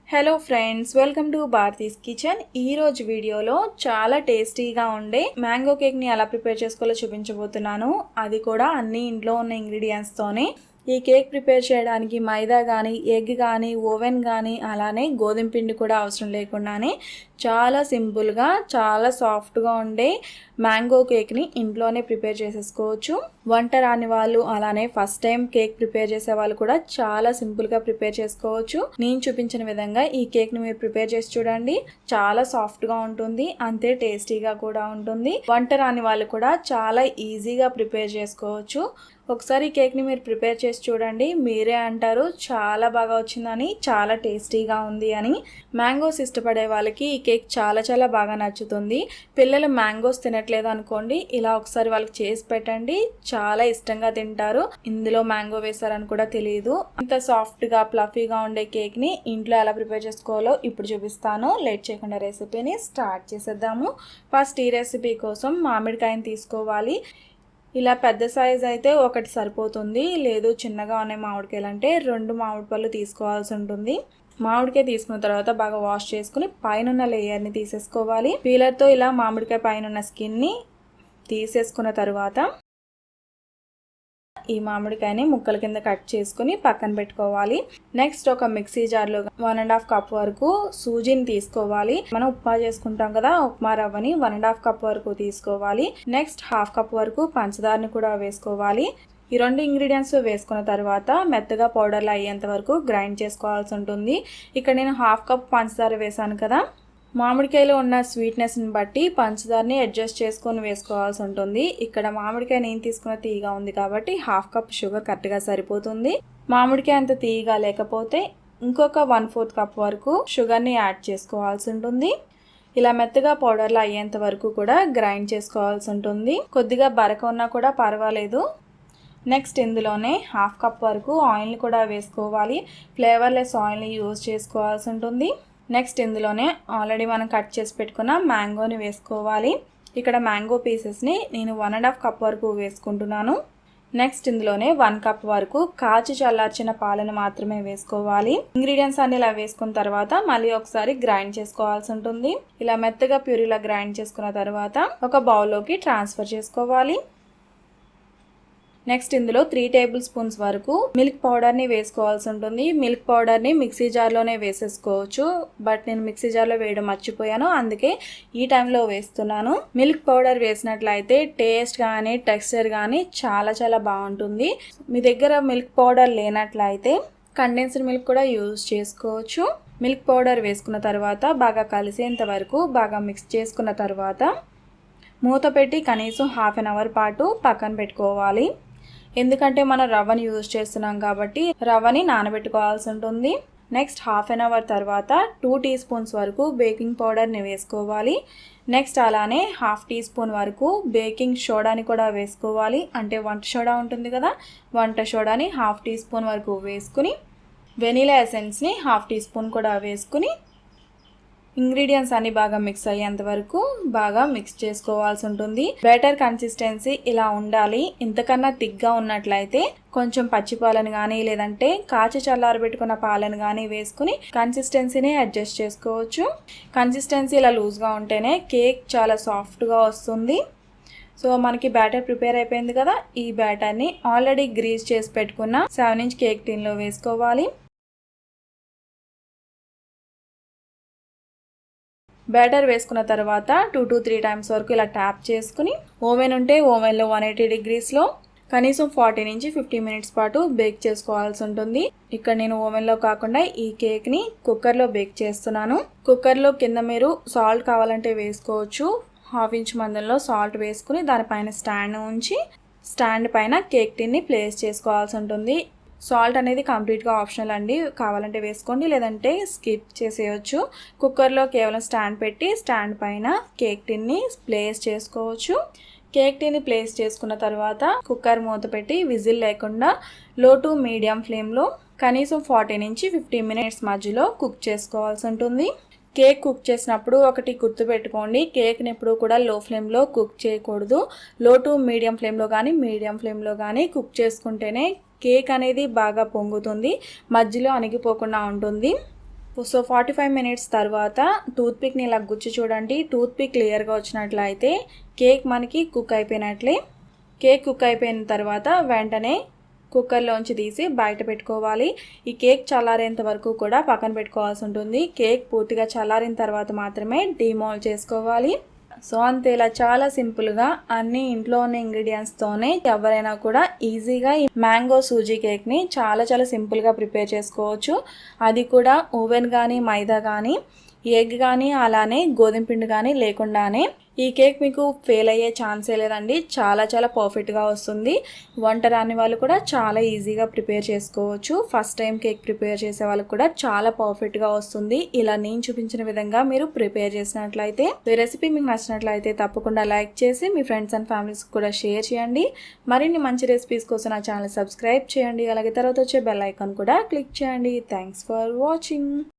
Hello friends, welcome to Bharati's kitchen. ఈ రోజు వీడియోలో చాలా టేస్టీగా ఉండే మ్యాంగో కేక్ని ఎలా ప్రిపేర్ చేసుకోవాలో చూపించబోతున్నాను. అది కూడా అన్ని ఇంట్లో ఉన్న ఇంగ్రీడియంట్స్తోనే. ఈ కేక్ ప్రిపేర్ చేయడానికి మైదా కానీ, ఎగ్ కానీ, ఓవెన్ కానీ, అలానే గోధుమ పిండి కూడా అవసరం లేకుండానే చాలా సింపుల్గా, చాలా సాఫ్ట్గా ఉండే మ్యాంగో కేక్ని ఇంట్లోనే ప్రిపేర్ చేసేసుకోవచ్చు. వంట రాని వాళ్ళు, అలానే ఫస్ట్ టైం కేక్ ప్రిపేర్ చేసే వాళ్ళు కూడా చాలా సింపుల్గా ప్రిపేర్ చేసుకోవచ్చు. నేను చూపించిన విధంగా ఈ కేక్ని మీరు ప్రిపేర్ చేసి చూడండి. చాలా సాఫ్ట్గా ఉంటుంది, అంతే టేస్టీగా కూడా ఉంటుంది. వంట రాని వాళ్ళు కూడా చాలా ఈజీగా ప్రిపేర్ చేసుకోవచ్చు. ఒకసారి ఈ కేక్ని మీరు ప్రిపేర్ చేసి చూడండి, మీరే అంటారు చాలా బాగా వచ్చిందని, చాలా టేస్టీగా ఉంది అని. మ్యాంగోస్ ఇష్టపడే వాళ్ళకి ఈ కేక్ చాలా చాలా బాగా నచ్చుతుంది. పిల్లలు మ్యాంగోస్ తినట్లేదు అనుకోండి, ఇలా ఒకసారి వాళ్ళకి చేసి పెట్టండి, చాలా ఇష్టంగా తింటారు. ఇందులో మ్యాంగో వేస్తారని కూడా తెలియదు. ఇంత సాఫ్ట్గా ఫ్లఫీగా ఉండే కేక్ని ఇంట్లో ఎలా ప్రిపేర్ చేసుకోవాలో ఇప్పుడు చూపిస్తాను. లేట్ చేయకుండా రెసిపీని స్టార్ట్ చేసేద్దాము. ఫస్ట్ ఈ రెసిపీ కోసం మామిడికాయని తీసుకోవాలి. ఇలా పెద్ద సైజ్ అయితే ఒకటి సరిపోతుంది, లేదు చిన్నగా ఉన్న మామిడికాయలు అంటే 2 మామిడి పళ్ళు తీసుకోవాల్సి ఉంటుంది. మామిడికాయ తీసుకున్న తర్వాత బాగా వాష్ చేసుకుని పైన లేయర్ని తీసేసుకోవాలి. పీలర్తో ఇలా మామిడికాయ పైన స్కిన్ని తీసేసుకున్న తర్వాత ఈ మామిడికాయని ముక్కల కింద కట్ చేసుకుని పక్కన పెట్టుకోవాలి. నెక్స్ట్ ఒక మిక్సీ జార్లో 1.5 కప్ వరకు సూజీని తీసుకోవాలి. మనం ఉప్మా చేసుకుంటాం కదా, ఉప్మా రవ్వని 1.5 కప్ వరకు తీసుకోవాలి. నెక్స్ట్ 1/2 కప్ వరకు పంచదారని కూడా వేసుకోవాలి. ఈ 2 ఇంగ్రీడియంట్స్ వేసుకున్న తర్వాత మెత్తగా పౌడర్లు అయ్యేంత వరకు గ్రైండ్ చేసుకోవాల్సి ఉంటుంది. ఇక్కడ నేను 1/2 కప్ పంచదార వేసాను కదా, మామిడికాయలో ఉన్న స్వీట్నెస్ని బట్టి పంచదారని అడ్జస్ట్ చేసుకొని వేసుకోవాల్సి ఉంటుంది. ఇక్కడ మామిడికాయ నేను తీసుకున్న తీయగా ఉంది కాబట్టి 1/2 కప్ షుగర్ కరెక్ట్గా సరిపోతుంది. మామిడికాయ అంత తీయగా లేకపోతే ఇంకొక 1/4 కప్ వరకు షుగర్ని యాడ్ చేసుకోవాల్సి ఉంటుంది. ఇలా మెత్తగా పౌడర్లు అయ్యేంత వరకు కూడా గ్రైండ్ చేసుకోవాల్సి ఉంటుంది. కొద్దిగా బరక ఉన్నా కూడా పర్వాలేదు. నెక్స్ట్ ఇందులోనే 1/2 కప్ వరకు ఆయిల్ని కూడా వేసుకోవాలి. ఫ్లేవర్లెస్ ఆయిల్ని యూజ్ చేసుకోవాల్సి ఉంటుంది. నెక్స్ట్ ఇందులోనే ఆల్రెడీ మనం కట్ చేసి పెట్టుకున్న మ్యాంగోని వేసుకోవాలి. ఇక్కడ మ్యాంగో పీసెస్ని నేను 1.5 కప్ వరకు వేసుకుంటున్నాను. నెక్స్ట్ ఇందులోనే 1 కప్ వరకు కాచి చల్లార్చిన పాలను మాత్రమే వేసుకోవాలి. ఇంగ్రీడియంట్స్ అన్ని ఇలా వేసుకున్న తర్వాత మళ్ళీ ఒకసారి గ్రైండ్ చేసుకోవాల్సి ఉంటుంది. ఇలా మెత్తగా ప్యూరీలా గ్రైండ్ చేసుకున్న తర్వాత ఒక బౌల్లోకి ట్రాన్స్ఫర్ చేసుకోవాలి. నెక్స్ట్ ఇందులో 3 టేబుల్ స్పూన్స్ వరకు మిల్క్ పౌడర్ని వేసుకోవాల్సి ఉంటుంది. మిల్క్ పౌడర్ని మిక్సీ జార్లోనే వేసేసుకోవచ్చు, బట్ నేను మిక్సీ జార్లో వేయడం మర్చిపోయాను, అందుకే ఈ టైంలో వేస్తున్నాను. మిల్క్ పౌడర్ వేసినట్లయితే టేస్ట్ కానీ టెక్స్చర్ కానీ చాలా చాలా బాగుంటుంది. మీ దగ్గర మిల్క్ పౌడర్ లేనట్లయితే కండెన్స్డ్ మిల్క్ కూడా యూజ్ చేసుకోవచ్చు. మిల్క్ పౌడర్ వేసుకున్న తర్వాత బాగా కలిసేంత వరకు బాగా మిక్స్ చేసుకున్న తర్వాత మూత పెట్టి కనీసం 1/2 అవర్ పాటు పక్కన పెట్టుకోవాలి. ఎందుకంటే మనం రవ్వని యూజ్ చేస్తున్నాం కాబట్టి రవ్వని నానబెట్టుకోవాల్సి ఉంటుంది. నెక్స్ట్ 1/2 అవర్ తర్వాత 2 టీ స్పూన్స్ వరకు బేకింగ్ పౌడర్ని వేసుకోవాలి. నెక్స్ట్ అలానే 1/2 టీ స్పూన్ వరకు బేకింగ్ సోడాని కూడా వేసుకోవాలి. అంటే వంట సోడా ఉంటుంది కదా, వంట సోడాని 1/2 టీ స్పూన్ వరకు వేసుకుని వెనీలా ఎసెన్స్ని 1/2 టీ స్పూన్ కూడా వేసుకుని ఇంగ్రీడియంట్స్ అన్ని బాగా మిక్స్ అయ్యేంత వరకు బాగా మిక్స్ చేసుకోవాల్సి ఉంటుంది. బ్యాటర్ కన్సిస్టెన్సీ ఇలా ఉండాలి. ఇంతకన్నా థిక్గా ఉన్నట్లయితే కొంచెం పచ్చి పాలను కానీ, లేదంటే కాచి చల్లారబెట్టుకున్న పాలను కానీ వేసుకుని కన్సిస్టెన్సీని అడ్జస్ట్ చేసుకోవచ్చు. కన్సిస్టెన్సీ ఇలా లూజ్గా ఉంటేనే కేక్ చాలా సాఫ్ట్గా వస్తుంది. సో మనకి బ్యాటర్ ప్రిపేర్ అయిపోయింది కదా, ఈ బ్యాటర్ని ఆల్రెడీ గ్రీస్ చేసి పెట్టుకున్న 7 ఇంచ్ కేక్ టిన్లో వేసుకోవాలి. బ్యాటర్ వేసుకున్న తర్వాత 2 to 3 టైమ్స్ వరకు ఇలా ట్యాప్ చేసుకుని ఓవెన్ ఉంటే ఓవెన్లో 180 డిగ్రీస్లో కనీసం 40 నుంచి 50 మినిట్స్ పాటు బేక్ చేసుకోవాల్సి ఉంటుంది. ఇక్కడ నేను ఓవెన్లో కాకుండా ఈ కేక్ని కుక్కర్లో బేక్ చేస్తున్నాను. కుక్కర్లో కింద మీరు సాల్ట్ కావాలంటే వేసుకోవచ్చు. 1/2 ఇంచ్ మందంలో సాల్ట్ వేసుకుని దానిపైన స్టాండ్ ఉంచి స్టాండ్ పైన కేక్ టిన్ని ప్లేస్ చేసుకోవాల్సి ఉంటుంది. సాల్ట్ అనేది కంప్లీట్గా ఆప్షనల్ అండి, కావాలంటే వేసుకోండి, లేదంటే స్కిప్ చేసేయచ్చు. కుక్కర్లో కేవలం స్టాండ్ పెట్టి స్టాండ్ పైన కేక్ టిన్ని ప్లేస్ చేసుకోవచ్చు. కేక్ టిన్ని ప్లేస్ చేసుకున్న తర్వాత కుక్కర్ మూత పెట్టి విజిల్ లేకుండా లో టు మీడియం ఫ్లేమ్లో కనీసం 40 నుంచి 50 మినిట్స్ మధ్యలో కుక్ చేసుకోవాల్సి ఉంటుంది. కేక్ కుక్ చేసినప్పుడు ఒకటి గుర్తుపెట్టుకోండి, కేక్ని ఎప్పుడు కూడా లో ఫ్లేమ్లో కుక్ చేయకూడదు. లో టు మీడియం ఫ్లేమ్లో కానీ కుక్ చేసుకుంటేనే కేక్ అనేది బాగా పొంగుతుంది, మధ్యలో అణిగిపోకుండా ఉంటుంది. సో 45 మినిట్స్ తర్వాత టూత్పిక్ని ఇలా గుచ్చి చూడండి. టూత్పిక్ క్లియర్గా వచ్చినట్లయితే కేక్ మనకి కుక్ అయిపోయినట్లే. కేక్ కుక్ అయిపోయిన తర్వాత వెంటనే కుక్కర్లోంచి తీసి బయట పెట్టుకోవాలి. ఈ కేక్ చల్లారేంత వరకు కూడా పక్కన పెట్టుకోవాల్సి ఉంటుంది. కేక్ పూర్తిగా చల్లారిన తర్వాత మాత్రమే డీమోల్డ్ చేసుకోవాలి. సో అంతే, ఇలా చాలా సింపుల్గా అన్ని ఇంట్లో ఉన్న ఇంగ్రీడియంట్స్తోనే ఎవరైనా కూడా ఈజీగా ఈ మ్యాంగో సూజీ కేక్ని చాలా సింపుల్గా ప్రిపేర్ చేసుకోవచ్చు. అది కూడా ఓవెన్ కానీ మైదా కానీ ఎగ్ కానీ అలానే గోధుమ పిండి కానీ లేకుండానే. ఈ కేక్ మీకు ఫెయిల్ అయ్యే ఛాన్సే లేదండి. చాలా పర్ఫెక్ట్గా వస్తుంది. వంట రాని వాళ్ళు కూడా చాలా ఈజీగా ప్రిపేర్ చేసుకోవచ్చు. ఫస్ట్ టైం కేక్ ప్రిపేర్ చేసే వాళ్ళకి కూడా చాలా పర్ఫెక్ట్గా వస్తుంది. ఇలా నేను చూపించిన విధంగా మీరు ప్రిపేర్ చేసినట్లయితే. ఈ రెసిపీ మీకు నచ్చినట్లయితే తప్పకుండా లైక్ చేసి మీ ఫ్రెండ్స్ అండ్ ఫ్యామిలీస్ కూడా షేర్ చేయండి. మరిన్ని మంచి రెసిపీస్ కోసం నా ఛానల్ సబ్స్క్రైబ్ చేయండి. అలాగే తర్వాత వచ్చే బెల్ ఐకాన్ కూడా క్లిక్ చేయండి. Thanks for watching.